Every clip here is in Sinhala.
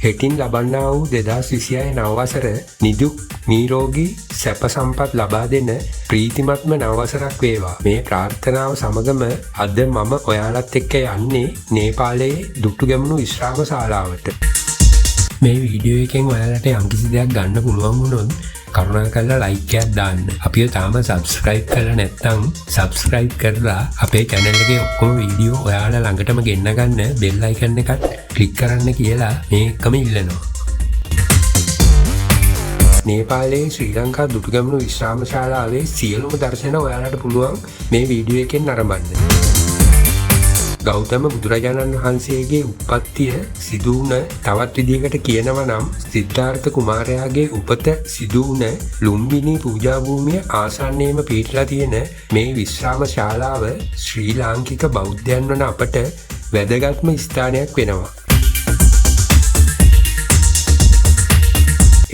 හෙටින් ලබන්නා වූ 2026 නව වසර නිදුක් නිරෝගී සැප සම්පත් ලබා දෙන ප්‍රීතිමත්ම නව වසරක් වේවා. මේ ප්‍රාර්ථනාව සමගම අද මම ඔයාලත් එක්ක යන්නේ නේපාලයේ දුටුගැමුණු විශ්‍රාම ශාලාවට. මේ වීඩියෝ එකෙන් ඔයාලට යම්කිසි දෙයක් ගන්න පුළුවන් වුණොත් කරුණාකරලා ලයික් එකක් දාන්න. අපිව තාම සබ්ස්ක්‍රයිබ් කරලා නැත්නම් සබ්ස්ක්‍රයිබ් කරලා අපේ channel එකේ ඔක්කොම වීඩියෝ ඔයාලා ළඟටම ගෙන්න ගන්න බෙල් අයිකන් එකත් ක්ලික් කරන්න කියලා මේකම ඉල්ලනවා. නේපාලයේ ශ්‍රී ලංකා දුටුගැමුණු විශ්‍රාම ශාලාවේ සියලුම දර්ශන ඔයාලට පුළුවන් මේ වීඩියෝ එකෙන් නරඹන්න. ගෞතම බුදුරජාණන් වහන්සේගේ උප්පත්තිය සිදු වුණ තවත් විදිහකට කියනවා නම් සිද්ධාර්ථ කුමාරයාගේ උපත සිදු වුණ ලුම්බිනි පූජා භූමිය ආසන්නයේම පිහිටලා තියෙන මේ විශ්‍රාම ශාලාව ශ්‍රී ලාංකික බෞද්ධයන් වන අපට වැදගත්ම ස්ථානයක් වෙනවා.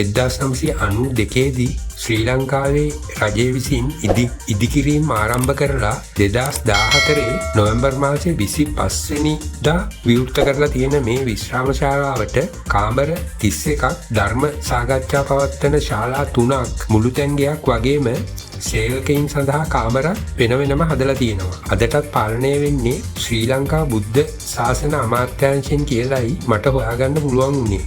1992 දී ශ්‍රී ලංකාවේ රජය විසින් ඉදිකිරීම් ආරම්භ කරලා 2014 නොවැම්බර් මාසයේ 25 වෙනිදා විවෘත කරලා තියෙන මේ විශ්‍රාම ශාලාවට කාමර 31ක් ධර්ම සාකච්ඡා පවත්වන ශාලා 3ක් මුළුතැන්ගයක් වගේම සේවකයින් සඳහා කාමර වෙන වෙනම හදලා තියෙනවා. අදටත් පාලනය වෙන්නේ ශ්‍රී ලංකා බුද්ධ ශාසන අමාත්‍යාංශයෙන් කියලායි මට හොයාගන්න පුළුවන් වුණේ.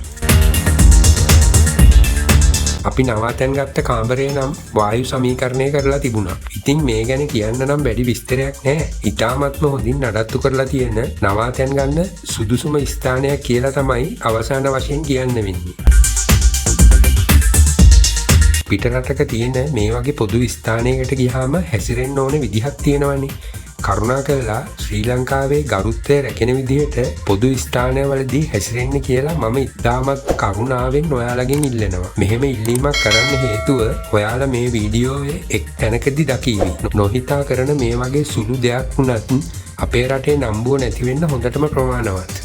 අපි නවාතැන් ගත්ත කාමරය නම් වායු සමීකරණය කරලා තිබුණා. ඉතින් මේ ගැන කියන්න නම් වැඩි විස්තරයක් නැහැ. ඉතාමත්ම හොඳින් නඩත්තු කරලා තියෙන නවාතැන් ගන්න සුදුසුම ස්ථානයක් කියලා තමයි අවසාන වශයෙන් කියන්න වෙන්නේ. පිටරටක තියෙන මේ වගේ පොදු ස්ථානයකට ගියාම හැසිරෙන්න ඕන විදිහක් තියෙනවනේ. කරුණාකරලා ශ්‍රී ලංකාවේ ගරුත්වය රැකෙන විදිහට පොදු ස්ථානවලදී හැසිරෙන්න කියලා මම ඉතාමත් කරුණාවෙන් ඔයාලගෙන් ඉල්ලනවා. මෙහෙම ඉල්ලීමක් කරන්න හේතුව ඔයාලා මේ වීඩියෝවේ එක් තැනකදී දකීවි. නොහිතා කරන මේ වගේ සුළු දෙයක් වුණත් අපේ රටේ නම්බුව නැති වෙන්න හොඳටම ප්‍රමාණවත්.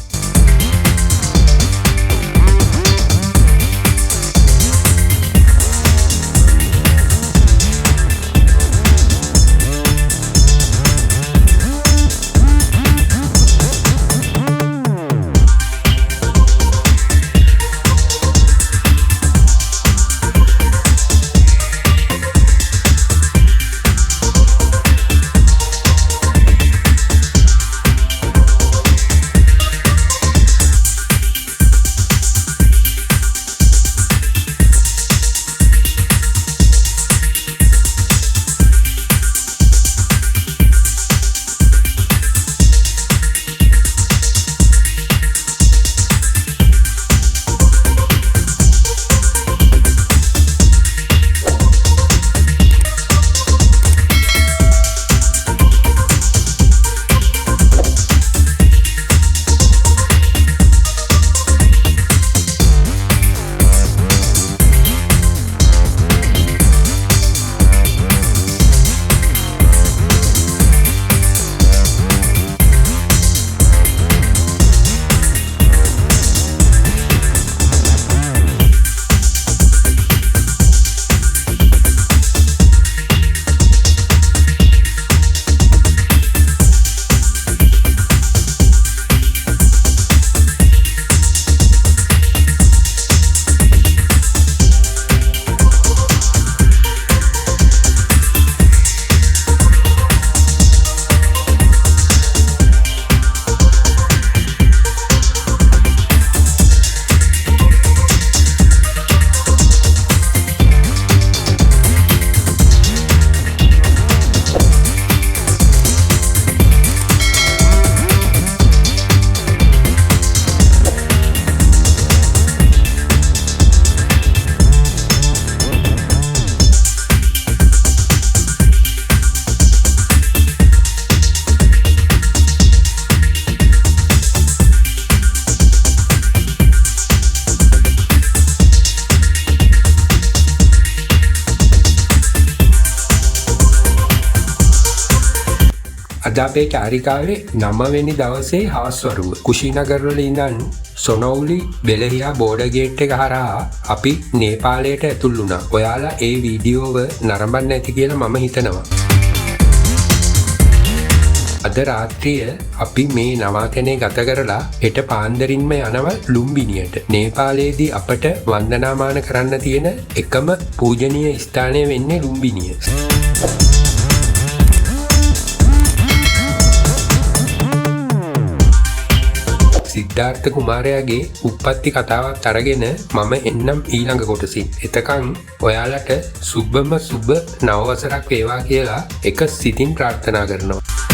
අද අපේ චාරිකාවේ 9 වෙනි දවසේ හවස් වරුව කුෂිනගර වල ඉඳන් සොනෝලි බෙලහියා බෝඩර් ගේට් එක හරහා අපි නේපාලයට ඇතුල් වුණා. ඔයාලා ඒ වීඩියෝව නරඹන්න ඇති කියලා මම හිතනවා. අද රාත්‍රිය අපි මේ නවාතැනේ ගත කරලා හෙට පාන්දරින්ම යනවා ලුම්බිනියට. නේපාලයේදී අපට වන්දනාමාන කරන්න තියෙන එකම පූජනීය ස්ථානය වෙන්නේ ලුම්බිනිය. සිද්ධාර්ථ කුමාරයාගේ උප්පත්ති කතාවත් අරගෙන මම එන්නම් ඊළඟ කොටසින්. එතකන් ඔයාලට සුබම සුබ නව වසරක් වේවා කියලා එක සිතින් ප්‍රාර්ථනා කරනවා.